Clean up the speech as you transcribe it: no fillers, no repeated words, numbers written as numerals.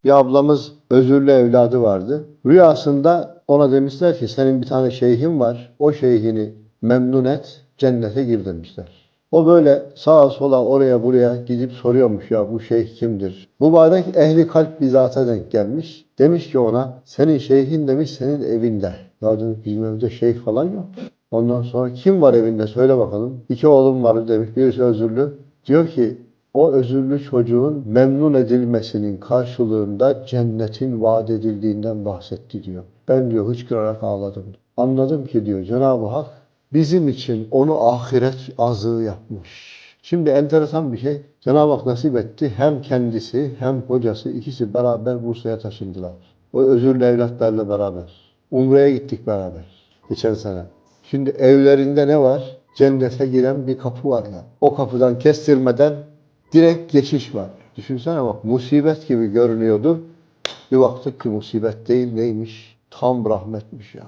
Bir ablamız özürlü evladı vardı. Rüyasında ona demişler ki senin bir tane şeyhin var. O şeyhini memnun et, cennete gir demişler. O böyle sağa sola oraya buraya gidip soruyormuş ya bu şeyh kimdir? Mübarek ehli kalp bir zata denk gelmiş. Demiş ki ona senin şeyhin demiş senin evinde. Ya demiş bizim evde şeyh falan yok. Ondan sonra kim var evinde söyle bakalım. 2 oğlum var demiş birisi özürlü. Diyor ki o özürlü çocuğun memnun edilmesinin karşılığında cennetin vaat edildiğinden bahsetti diyor. Ben diyor hıçkırarak ağladım. Anladım ki diyor Cenab-ı Hak bizim için onu ahiret azığı yapmış. Şimdi enteresan bir şey. Cenab-ı Hak nasip etti. Hem kendisi hem kocası ikisi beraber Bursa'ya taşındılar. O özürlü evlatlarla beraber. Umre'ye gittik beraber. Geçen sene. Şimdi evlerinde ne var? Cennete giren bir kapı var ya. O kapıdan kestirmeden direkt geçiş var. Düşünsene bak musibet gibi görünüyordu. Bir baktık ki musibet değil neymiş? Tam rahmetmiş ya.